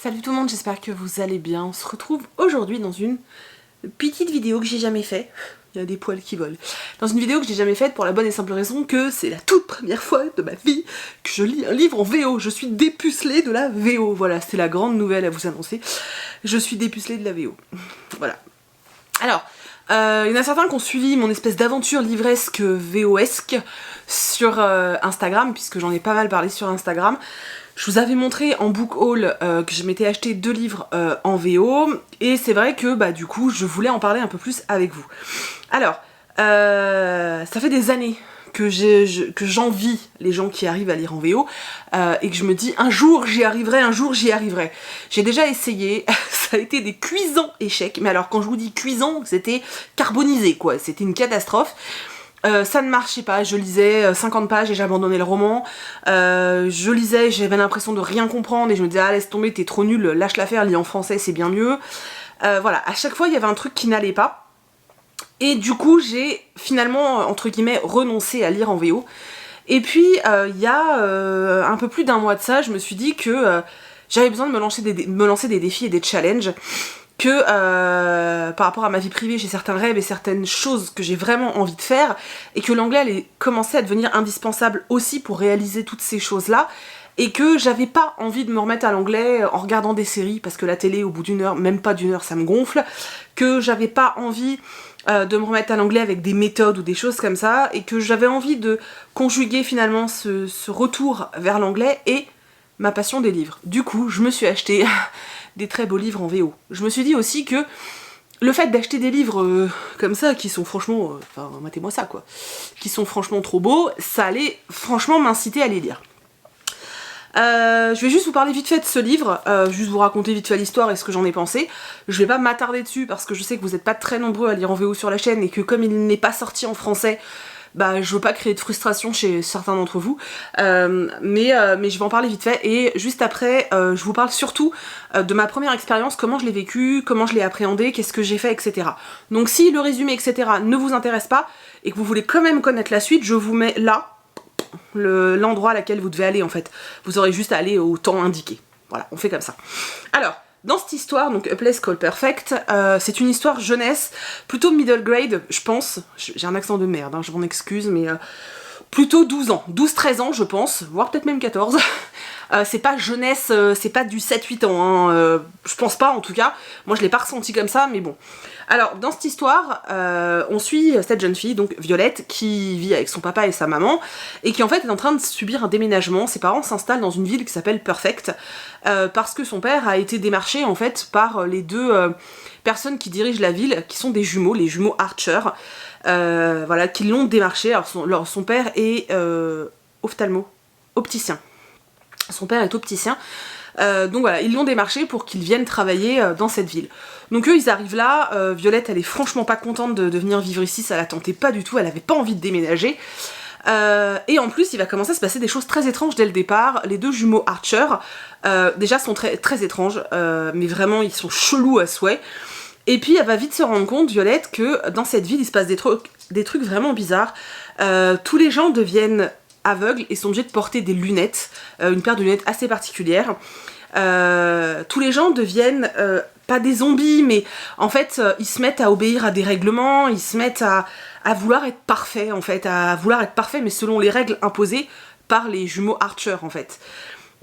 Salut tout le monde, j'espère que vous allez bien. On se retrouve aujourd'hui dans une petite vidéo que j'ai jamais faite. Il y a des poils qui volent. Dans une vidéo que j'ai jamais faite pour la bonne et simple raison que c'est la toute première fois de ma vie que je lis un livre en VO. Je suis dépucelée de la VO. Voilà, c'est la grande nouvelle à vous annoncer. Je suis dépucelée de la VO. Voilà. Alors, il y en a certains qui ont suivi mon espèce d'aventure livresque VO-esque sur Instagram, puisque j'en ai pas mal parlé sur Instagram. Je vous avais montré en book haul que je m'étais acheté 2 livres en VO, et c'est vrai que du coup je voulais en parler un peu plus avec vous. Alors, ça fait des années que j'envie les gens qui arrivent à lire en VO, et que je me dis un jour j'y arriverai, un jour j'y arriverai. J'ai déjà essayé, ça a été des cuisants échecs, mais alors quand je vous dis cuisant, c'était carbonisé quoi, c'était une catastrophe. Ça ne marchait pas, je lisais 50 pages et j'abandonnais le roman. Je lisais, j'avais l'impression de rien comprendre et je me disais ah laisse tomber, t'es trop nul, lâche l'affaire, lis en français c'est bien mieux. Voilà, à chaque fois il y avait un truc qui n'allait pas. Et du coup j'ai finalement entre guillemets renoncé à lire en VO. Et puis il y a un peu plus d'un mois de ça, je me suis dit que j'avais besoin de me lancer des défis et des challenges. Que par rapport à ma vie privée, j'ai certains rêves et certaines choses que j'ai vraiment envie de faire, et que l'anglais allait commencer à devenir indispensable aussi pour réaliser toutes ces choses-là, et que j'avais pas envie de me remettre à l'anglais en regardant des séries, parce que la télé, au bout d'une heure, même pas d'une heure, ça me gonfle, que j'avais pas envie de me remettre à l'anglais avec des méthodes ou des choses comme ça, et que j'avais envie de conjuguer finalement ce retour vers l'anglais et ma passion des livres. Du coup, je me suis acheté des très beaux livres en VO. Je me suis dit aussi que le fait d'acheter des livres comme ça, qui sont franchement, enfin matez-moi ça quoi, qui sont franchement trop beaux, ça allait franchement m'inciter à les lire. Je vais juste vous parler vite fait de ce livre, juste vous raconter vite fait l'histoire et ce que j'en ai pensé. Je vais pas m'attarder dessus parce que je sais que vous n'êtes pas très nombreux à lire en VO sur la chaîne et que comme il n'est pas sorti en français, je veux pas créer de frustration chez certains d'entre vous, mais je vais en parler vite fait, et juste après je vous parle surtout de ma première expérience, comment je l'ai vécu, comment je l'ai appréhendé, qu'est-ce que j'ai fait, etc. Donc si le résumé, etc. ne vous intéresse pas, et que vous voulez quand même connaître la suite, je vous mets là, l'endroit à laquelle vous devez aller en fait. Vous aurez juste à aller au temps indiqué. Voilà, on fait comme ça. Alors, dans cette histoire, donc A Place Called Perfect, c'est une histoire jeunesse, plutôt middle grade, je pense. J'ai un accent de merde, hein, je m'en excuse, mais plutôt 12 ans, 12-13 ans je pense, voire peut-être même 14. C'est pas jeunesse, c'est pas du 7-8 ans, hein, je pense pas en tout cas. Moi je l'ai pas ressenti comme ça, mais bon. Alors dans cette histoire, on suit cette jeune fille, donc Violette, qui vit avec son papa et sa maman, et qui en fait est en train de subir un déménagement. Ses parents s'installent dans une ville qui s'appelle Perfect, parce que son père a été démarché en fait par les deux personnes qui dirigent la ville, qui sont des jumeaux, les jumeaux Archer, voilà, qui l'ont démarché. Alors son père est opticien. Son père est opticien. Donc voilà, ils l'ont démarché pour qu'ils viennent travailler dans cette ville. Donc eux ils arrivent là, Violette elle est franchement pas contente de venir vivre ici, ça la tentait pas du tout, elle avait pas envie de déménager. Et en plus il va commencer à se passer des choses très étranges dès le départ. Les deux jumeaux Archer déjà sont très, très étranges, mais vraiment ils sont chelous à souhait. Et puis elle va vite se rendre compte, Violette, que dans cette ville il se passe des trucs vraiment bizarres. Tous les gens deviennent aveugles et sont obligés de porter des lunettes, une paire de lunettes assez particulière. Tous les gens deviennent pas des zombies, mais en fait ils se mettent à obéir à des règlements, ils se mettent à vouloir être parfaits en fait, à vouloir être parfaits mais selon les règles imposées par les jumeaux Archer en fait.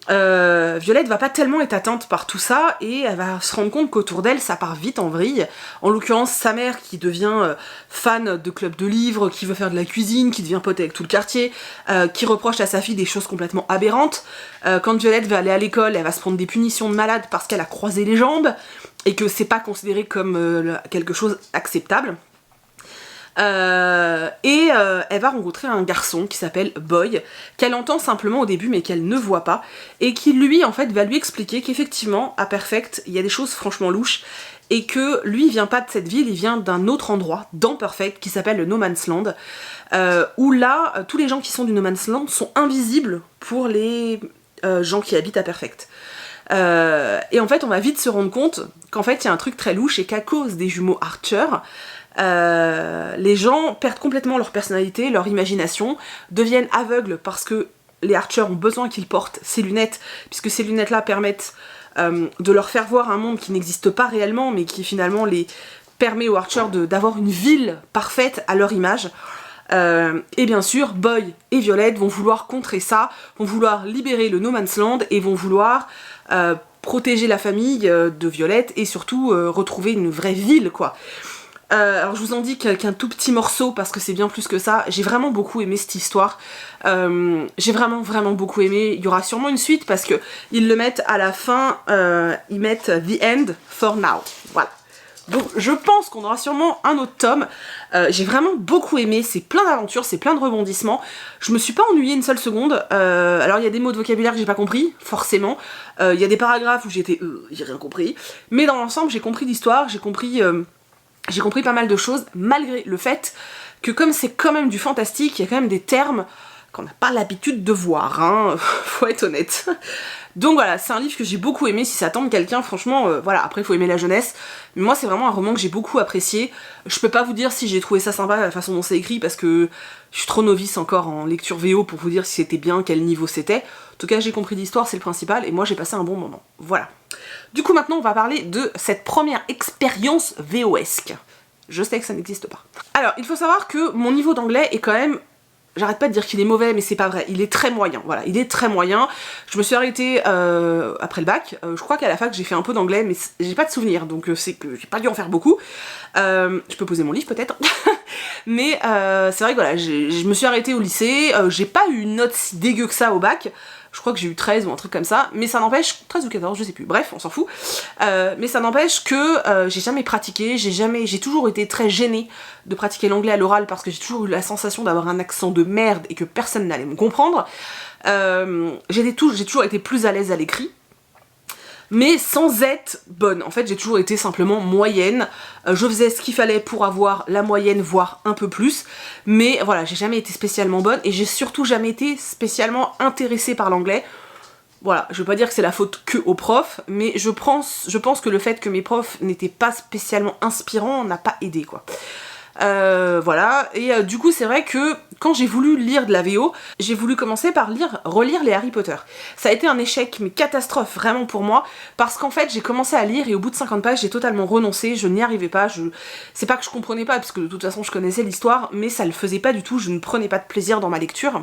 Violette va pas tellement être atteinte par tout ça, et elle va se rendre compte qu'autour d'elle ça part vite en vrille. En l'occurrence sa mère qui devient fan de club de livres, qui veut faire de la cuisine, qui devient pote avec tout le quartier, qui reproche à sa fille des choses complètement aberrantes. Quand Violette va aller à l'école, elle va se prendre des punitions de malade parce qu'elle a croisé les jambes et que c'est pas considéré comme quelque chose acceptable. Elle va rencontrer un garçon qui s'appelle Boy, qu'elle entend simplement au début mais qu'elle ne voit pas, et qui lui en fait va lui expliquer qu'effectivement à Perfect il y a des choses franchement louches, et que lui il vient pas de cette ville, il vient d'un autre endroit dans Perfect qui s'appelle le No Man's Land, où là tous les gens qui sont du No Man's Land sont invisibles pour les gens qui habitent à Perfect. Et en fait on va vite se rendre compte qu'en fait il y a un truc très louche, et qu'à cause des jumeaux Archer, les gens perdent complètement leur personnalité, leur imagination, deviennent aveugles parce que les Archer ont besoin qu'ils portent ces lunettes, puisque ces lunettes là permettent de leur faire voir un monde qui n'existe pas réellement, mais qui finalement les permet aux Archers d'avoir une ville parfaite à leur image. Et bien sûr, Boy et Violet vont vouloir contrer ça, vont vouloir libérer le No Man's Land et vont vouloir protéger la famille de Violet et surtout retrouver une vraie ville, quoi. Alors je vous en dis qu'un tout petit morceau parce que c'est bien plus que ça. J'ai vraiment beaucoup aimé cette histoire. J'ai vraiment beaucoup aimé. Il y aura sûrement une suite parce que ils le mettent à la fin, ils mettent The End for Now. Voilà. Donc je pense qu'on aura sûrement un autre tome. J'ai vraiment beaucoup aimé, c'est plein d'aventures, c'est plein de rebondissements. Je me suis pas ennuyée une seule seconde. Alors il y a des mots de vocabulaire que j'ai pas compris, forcément. Il y a des paragraphes où j'ai rien compris. Mais dans l'ensemble j'ai compris l'histoire, j'ai compris pas mal de choses, malgré le fait que comme c'est quand même du fantastique, il y a quand même des termes qu'on n'a pas l'habitude de voir, hein, faut être honnête. Donc voilà, c'est un livre que j'ai beaucoup aimé, si ça tente quelqu'un, franchement, voilà, après il faut aimer la jeunesse, mais moi c'est vraiment un roman que j'ai beaucoup apprécié. Je peux pas vous dire si j'ai trouvé ça sympa la façon dont c'est écrit, parce que je suis trop novice encore en lecture VO pour vous dire si c'était bien, quel niveau c'était. En tout cas j'ai compris l'histoire, c'est le principal, et moi j'ai passé un bon moment, voilà. Du coup maintenant on va parler de cette première expérience VOesque. Je sais que ça n'existe pas. Alors il faut savoir que mon niveau d'anglais est quand même... J'arrête pas de dire qu'il est mauvais, mais c'est pas vrai. Il est très moyen, voilà, il est très moyen. Je me suis arrêtée après le bac. Je crois qu'à la fac, j'ai fait un peu d'anglais, mais j'ai pas de souvenir, donc c'est que j'ai pas dû en faire beaucoup. Je peux poser mon livre, peut-être. Mais c'est vrai que voilà, je me suis arrêtée au lycée. J'ai pas eu une note si dégueu que ça au bac. Je crois que j'ai eu 13 ou un truc comme ça, mais ça n'empêche, 13 ou 14, je sais plus, bref, on s'en fout. Mais ça n'empêche que j'ai jamais pratiqué, j'ai toujours été très gênée de pratiquer l'anglais à l'oral parce que j'ai toujours eu la sensation d'avoir un accent de merde et que personne n'allait me comprendre. J'ai toujours été plus à l'aise à l'écrit, mais sans être bonne. En fait, j'ai toujours été simplement moyenne. Je faisais ce qu'il fallait pour avoir la moyenne, voire un peu plus. Mais voilà, j'ai jamais été spécialement bonne et j'ai surtout jamais été spécialement intéressée par l'anglais. Voilà, je veux pas dire que c'est la faute que aux profs, mais je pense que le fait que mes profs n'étaient pas spécialement inspirants n'a pas aidé, quoi. Voilà, et du coup c'est vrai que quand j'ai voulu lire de la VO, j'ai voulu commencer par relire les Harry Potter. Ça a été un échec, mais catastrophe vraiment pour moi, parce qu'en fait j'ai commencé à lire et au bout de 50 pages j'ai totalement renoncé, je n'y arrivais pas, c'est pas que je comprenais pas, parce que de toute façon je connaissais l'histoire, mais ça le faisait pas du tout, je ne prenais pas de plaisir dans ma lecture.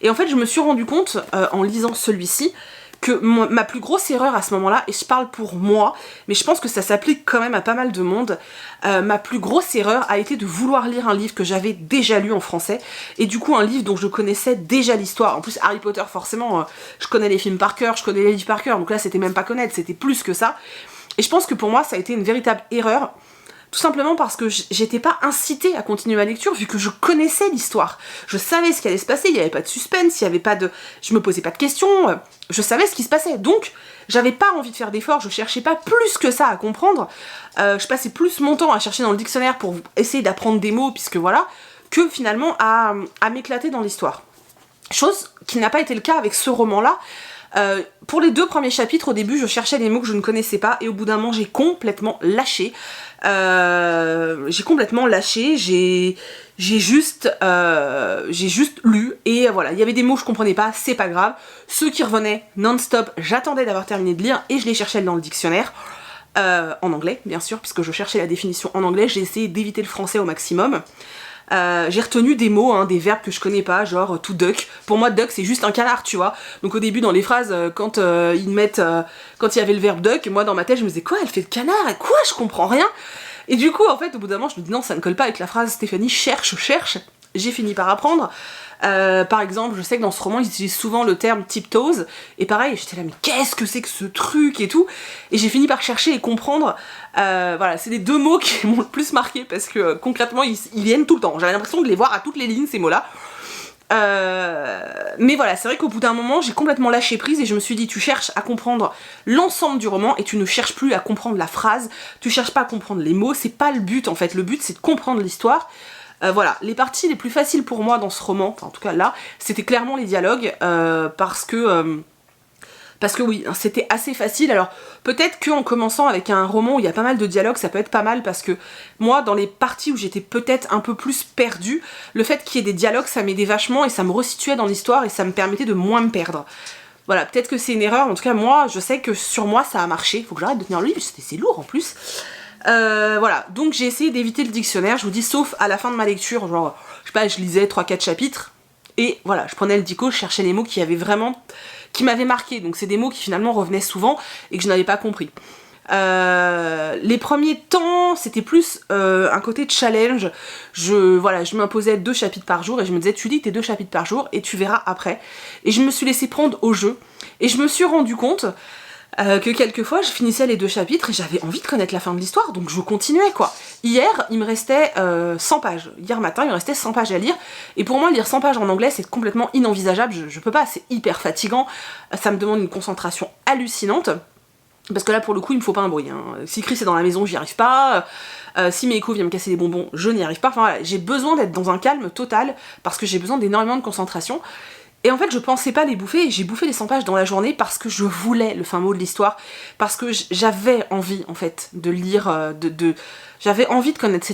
Et en fait je me suis rendu compte, en lisant celui-ci, que ma plus grosse erreur à ce moment-là, et je parle pour moi, mais je pense que ça s'applique quand même à pas mal de monde, ma plus grosse erreur a été de vouloir lire un livre que j'avais déjà lu en français, et du coup un livre dont je connaissais déjà l'histoire. En plus Harry Potter forcément, je connais les films par cœur, je connais les livres par cœur, donc là c'était même pas connaître, c'était plus que ça. Et je pense que pour moi ça a été une véritable erreur, tout simplement parce que j'étais pas incitée à continuer ma lecture vu que je connaissais l'histoire. Je savais ce qui allait se passer, il n'y avait pas de suspense, il y avait pas de... je me posais pas de questions, je savais ce qui se passait. Donc j'avais pas envie de faire d'efforts, je cherchais pas plus que ça à comprendre. Je passais plus mon temps à chercher dans le dictionnaire pour essayer d'apprendre des mots, puisque voilà, que finalement à m'éclater dans l'histoire. Chose qui n'a pas été le cas avec ce roman-là. Pour les 2 premiers chapitres, au début, je cherchais des mots que je ne connaissais pas, et au bout d'un moment, j'ai complètement lâché. J'ai juste lu, et voilà, il y avait des mots que je comprenais pas, c'est pas grave. Ceux qui revenaient non-stop, j'attendais d'avoir terminé de lire, et je les cherchais dans le dictionnaire. En anglais, bien sûr, puisque je cherchais la définition en anglais, j'ai essayé d'éviter le français au maximum. J'ai retenu des mots, hein, des verbes que je connais pas, genre to duck. Pour moi, duck c'est juste un canard, tu vois. Donc au début dans les phrases, quand ils mettent, quand il y avait le verbe duck, moi dans ma tête je me disais quoi, elle fait le canard, quoi, je comprends rien. Et du coup en fait au bout d'un moment je me dis non, ça ne colle pas avec la phrase Stéphanie cherche. J'ai fini par apprendre. Par exemple, je sais que dans ce roman ils utilisent souvent le terme tiptoes, et pareil j'étais là mais qu'est-ce que c'est que ce truc et tout, et j'ai fini par chercher et comprendre. Voilà, c'est les 2 mots qui m'ont le plus marqué parce que concrètement ils viennent tout le temps, j'avais l'impression de les voir à toutes les lignes ces mots là. Mais voilà, c'est vrai qu'au bout d'un moment j'ai complètement lâché prise et je me suis dit tu cherches à comprendre l'ensemble du roman et tu ne cherches plus à comprendre la phrase, tu cherches pas à comprendre les mots, c'est pas le but en fait, le but c'est de comprendre l'histoire. Voilà, les parties les plus faciles pour moi dans ce roman, enfin en tout cas là, c'était clairement les dialogues, parce que oui, c'était assez facile. Alors peut-être qu'en commençant avec un roman où il y a pas mal de dialogues, ça peut être pas mal, parce que moi dans les parties où j'étais peut-être un peu plus perdue, le fait qu'il y ait des dialogues ça m'aidait vachement et ça me resituait dans l'histoire et ça me permettait de moins me perdre. Voilà, peut-être que c'est une erreur, en tout cas moi, je sais que sur moi ça a marché, faut que j'arrête de tenir le livre, c'est lourd en plus. Voilà, donc j'ai essayé d'éviter le dictionnaire, je vous dis, sauf à la fin de ma lecture, genre, je sais pas, je lisais 3-4 chapitres, et voilà, je prenais le dico, je cherchais les mots qui m'avaient marqué, donc c'est des mots qui finalement revenaient souvent, et que je n'avais pas compris. Les premiers temps, c'était plus un côté challenge. Je m'imposais 2 chapitres par jour et je me disais, tu lis tes 2 chapitres par jour et tu verras après. Et je me suis laissée prendre au jeu et je me suis rendu compte que quelquefois je finissais les 2 chapitres et j'avais envie de connaître la fin de l'histoire, donc je continuais quoi. Hier, il me restait 100 pages. Hier matin, il me restait 100 pages à lire. Et pour moi, lire 100 pages en anglais, c'est complètement inenvisageable. Je peux pas, c'est hyper fatigant. Ça me demande une concentration hallucinante. Parce que là, pour le coup, il me faut pas un bruit. Hein. Si Chris est dans la maison, j'y arrive pas. Si Meiko vient me casser des bonbons, je n'y arrive pas. Enfin voilà, j'ai besoin d'être dans un calme total parce que j'ai besoin d'énormément de concentration. Et en fait, je pensais pas les bouffer et j'ai bouffé les 100 pages dans la journée parce que je voulais le fin mot de l'histoire, parce que j'avais envie, en fait, de lire, j'avais envie de connaître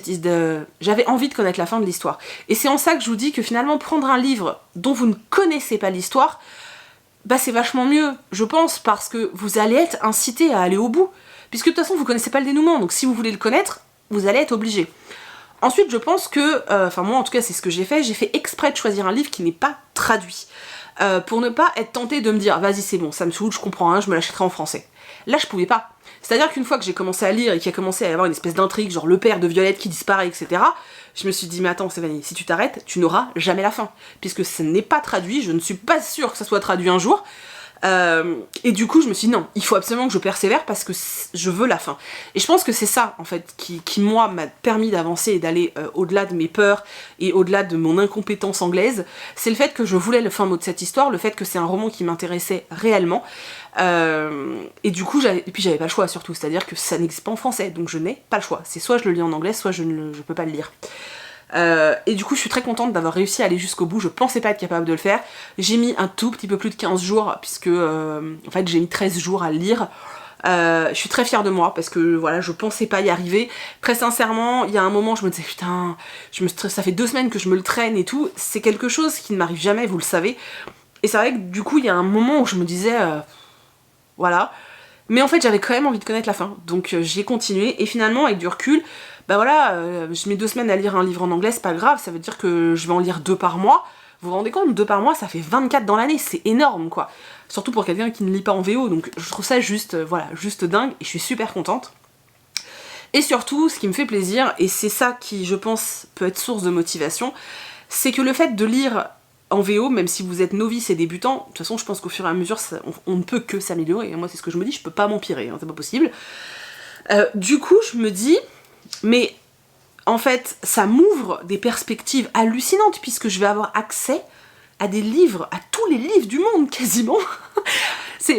j'avais envie de connaître la fin de l'histoire. Et c'est en ça que je vous dis que finalement, prendre un livre dont vous ne connaissez pas l'histoire, bah c'est vachement mieux, je pense, parce que vous allez être incité à aller au bout. Puisque de toute façon, vous connaissez pas le dénouement, donc si vous voulez le connaître, vous allez être obligé. Ensuite, je pense que, enfin moi en tout cas c'est ce que j'ai fait exprès de choisir un livre qui n'est pas traduit. Pour ne pas être tentée de me dire, vas-y c'est bon, ça me saoule, je comprends rien, je me l'achèterai en français. Là je pouvais pas. C'est-à-dire qu'une fois que j'ai commencé à lire et qu'il a commencé à y avoir une espèce d'intrigue, genre le père de Violette qui disparaît, etc., je me suis dit, mais attends Stéphanie, si tu t'arrêtes, tu n'auras jamais la fin. Puisque ce n'est pas traduit, je ne suis pas sûre que ça soit traduit un jour. Et du coup je me suis dit non, il faut absolument que je persévère parce que je veux la fin. Et je pense que c'est ça en fait qui moi m'a permis d'avancer et d'aller au-delà de mes peurs et au-delà de mon incompétence anglaise. C'est le fait que je voulais le fin mot de cette histoire, le fait que c'est un roman qui m'intéressait réellement. Et du coup j'avais pas le choix surtout, c'est-à-dire que ça n'existe pas en français, donc je n'ai pas le choix. C'est soit je le lis en anglais, soit je peux pas le lire. Et du coup je suis très contente d'avoir réussi à aller jusqu'au bout, je pensais pas être capable de le faire. J'ai mis un tout petit peu plus de 15 jours, puisque en fait j'ai mis 13 jours à le lire. Je suis très fière de moi, parce que voilà, je pensais pas y arriver. Très sincèrement, il y a un moment je me disais putain, ça fait 2 semaines que je me le traîne et tout. C'est quelque chose qui ne m'arrive jamais, vous le savez. Et c'est vrai que du coup il y a un moment où je me disais voilà. Mais en fait j'avais quand même envie de connaître la fin, donc j'ai continué, et finalement avec du recul, bah voilà, je mets 2 semaines à lire un livre en anglais, c'est pas grave, ça veut dire que je vais en lire 2 par mois. Vous vous rendez compte, 2 par mois, ça fait 24 dans l'année, c'est énorme quoi. Surtout pour quelqu'un qui ne lit pas en VO, donc je trouve ça juste, voilà, juste dingue, et je suis super contente. Et surtout, ce qui me fait plaisir, et c'est ça qui, je pense, peut être source de motivation, c'est que le fait de lire en VO, même si vous êtes novice et débutant, de toute façon je pense qu'au fur et à mesure on ne peut que s'améliorer, et moi c'est ce que je me dis, je peux pas m'empirer, hein, c'est pas possible. Du coup je me dis, mais en fait ça m'ouvre des perspectives hallucinantes, puisque je vais avoir accès à des livres, à tous les livres du monde quasiment.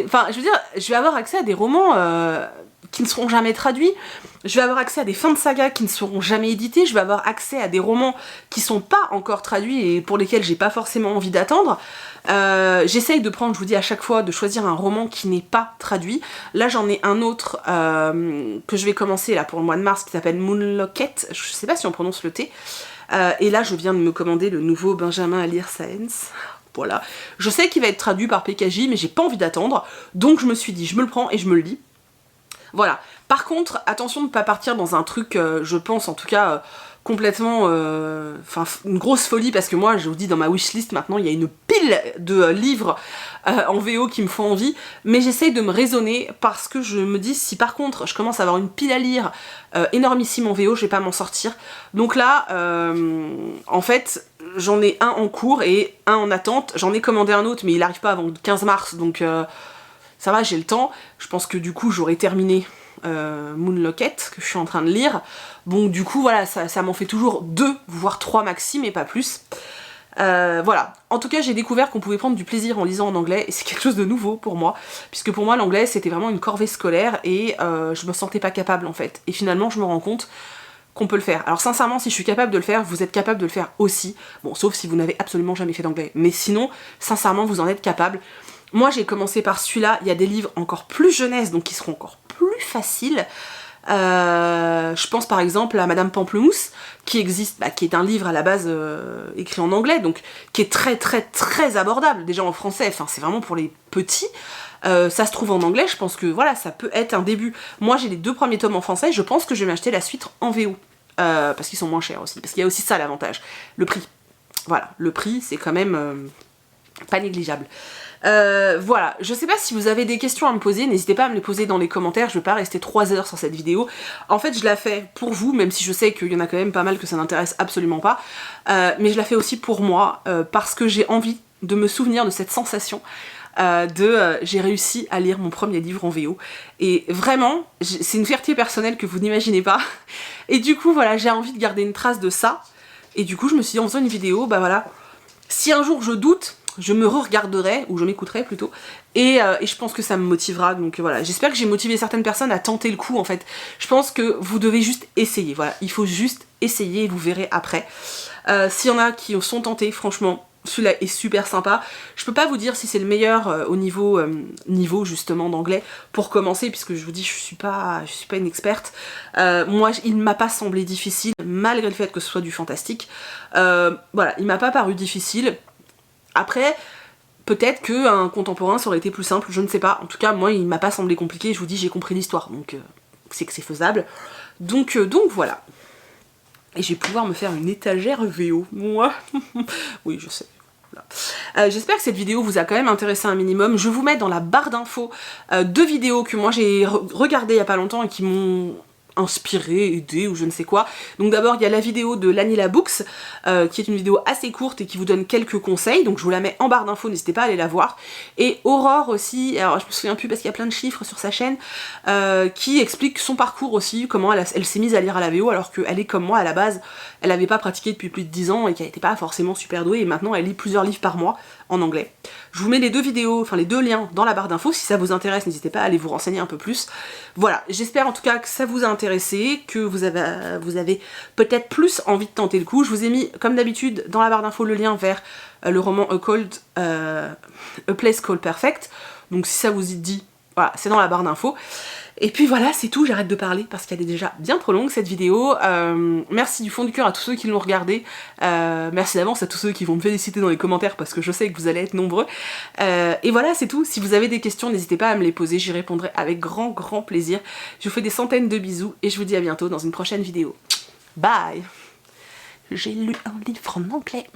Enfin je veux dire, je vais avoir accès à des romans qui ne seront jamais traduits, je vais avoir accès à des fins de saga qui ne seront jamais éditées, je vais avoir accès à des romans qui sont pas encore traduits et pour lesquels j'ai pas forcément envie d'attendre. J'essaye de prendre, je vous dis à chaque fois, de choisir un roman qui n'est pas traduit. Là j'en ai un autre que je vais commencer là pour le mois de mars, qui s'appelle Moonlocket, je sais pas si on prononce le T, et là je viens de me commander le nouveau Benjamin Alire Sáenz. Voilà, je sais qu'il va être traduit par PKJ, mais j'ai pas envie d'attendre, donc je me suis dit je me le prends et je me le lis. Voilà. Par contre, attention de ne pas partir dans un truc, je pense en tout cas, complètement... Enfin, une grosse folie, parce que moi, je vous dis, dans ma wishlist, maintenant, il y a une pile de livres en VO qui me font envie, mais j'essaye de me raisonner, parce que je me dis, si par contre, je commence à avoir une pile à lire énormissime en VO, je vais pas m'en sortir. Donc là, en fait, j'en ai un en cours et un en attente. J'en ai commandé un autre, mais il arrive pas avant le 15 mars, donc... ça va, j'ai le temps. Je pense que du coup j'aurai terminé Moonlocket, que je suis en train de lire. Bon du coup voilà, ça m'en fait toujours 2, voire 3 maxi, mais pas plus. Voilà. En tout cas j'ai découvert qu'on pouvait prendre du plaisir en lisant en anglais, et c'est quelque chose de nouveau pour moi. Puisque pour moi l'anglais c'était vraiment une corvée scolaire, et je me sentais pas capable en fait. Et finalement je me rends compte qu'on peut le faire. Alors sincèrement, si je suis capable de le faire, vous êtes capable de le faire aussi. Bon, sauf si vous n'avez absolument jamais fait d'anglais. Mais sinon, sincèrement, vous en êtes capable. Moi j'ai commencé par celui-là, il y a des livres encore plus jeunesse, donc qui seront encore plus faciles. Je pense par exemple à Madame Pamplemousse, qui existe, qui est un livre à la base écrit en anglais, donc qui est très abordable, déjà en français, enfin c'est vraiment pour les petits. Ça se trouve en anglais, je pense que voilà, ça peut être un début. Moi j'ai les 2 premiers tomes en français, je pense que je vais m'acheter la suite en VO. Parce qu'ils sont moins chers aussi, parce qu'il y a aussi ça l'avantage, le prix. Voilà, le prix c'est quand même pas négligeable. Voilà, je sais pas si vous avez des questions à me poser, n'hésitez pas à me les poser dans les commentaires, je vais pas rester 3 heures sur cette vidéo. En fait je la fais pour vous, même si je sais qu'il y en a quand même pas mal que ça n'intéresse absolument pas, mais je la fais aussi pour moi, parce que j'ai envie de me souvenir de cette sensation j'ai réussi à lire mon premier livre en VO, et vraiment c'est une fierté personnelle que vous n'imaginez pas, et du coup voilà, j'ai envie de garder une trace de ça, et du coup je me suis dit en faisant une vidéo, bah voilà, si un jour je doute, je me re-regarderai, ou je m'écouterai plutôt, et je pense que ça me motivera, donc voilà, j'espère que j'ai motivé certaines personnes à tenter le coup en fait. Je pense que vous devez juste essayer, voilà, il faut juste essayer et vous verrez après. S'il y en a qui sont tentés, franchement, celui-là est super sympa. Je peux pas vous dire si c'est le meilleur au niveau justement d'anglais pour commencer, puisque je vous dis je suis pas une experte. Moi il m'a pas semblé difficile, malgré le fait que ce soit du fantastique. Voilà, il m'a pas paru difficile. Après, peut-être qu'un contemporain ça aurait été plus simple, je ne sais pas. En tout cas, moi il m'a pas semblé compliqué, je vous dis j'ai compris l'histoire, donc c'est que c'est faisable. Donc voilà. Et je vais pouvoir me faire une étagère VO, moi. Oui, je sais. Voilà. J'espère que cette vidéo vous a quand même intéressé un minimum. Je vous mets dans la barre d'infos 2 vidéos que moi j'ai regardées il y a pas longtemps et qui m'ont inspiré, aidé ou je ne sais quoi. Donc d'abord il y a la vidéo de Lanila Books qui est une vidéo assez courte et qui vous donne quelques conseils, donc je vous la mets en barre d'infos, n'hésitez pas à aller la voir. Et Aurore aussi, alors je me souviens plus parce qu'il y a plein de chiffres sur sa chaîne, qui explique son parcours aussi, comment elle s'est mise à lire à la VO alors qu'elle est comme moi à la base, elle n'avait pas pratiqué depuis plus de 10 ans et qu'elle n'était pas forcément super douée, et maintenant elle lit plusieurs livres par mois en anglais. Je vous mets les 2 vidéos, enfin les 2 liens dans la barre d'infos, si ça vous intéresse n'hésitez pas à aller vous renseigner un peu plus. Voilà, j'espère en tout cas que ça vous a intéressé, que vous avez peut-être plus envie de tenter le coup. Je vous ai mis comme d'habitude dans la barre d'infos le lien vers le roman A Place Called Perfect, donc si ça vous y dit, voilà, c'est dans la barre d'infos. Et puis voilà, c'est tout, j'arrête de parler parce qu'elle est déjà bien trop longue cette vidéo. Merci du fond du cœur à tous ceux qui l'ont regardée. Merci d'avance à tous ceux qui vont me féliciter dans les commentaires parce que je sais que vous allez être nombreux. Et voilà, c'est tout. Si vous avez des questions, n'hésitez pas à me les poser, j'y répondrai avec grand plaisir. Je vous fais des centaines de bisous et je vous dis à bientôt dans une prochaine vidéo. Bye! J'ai lu un livre en anglais.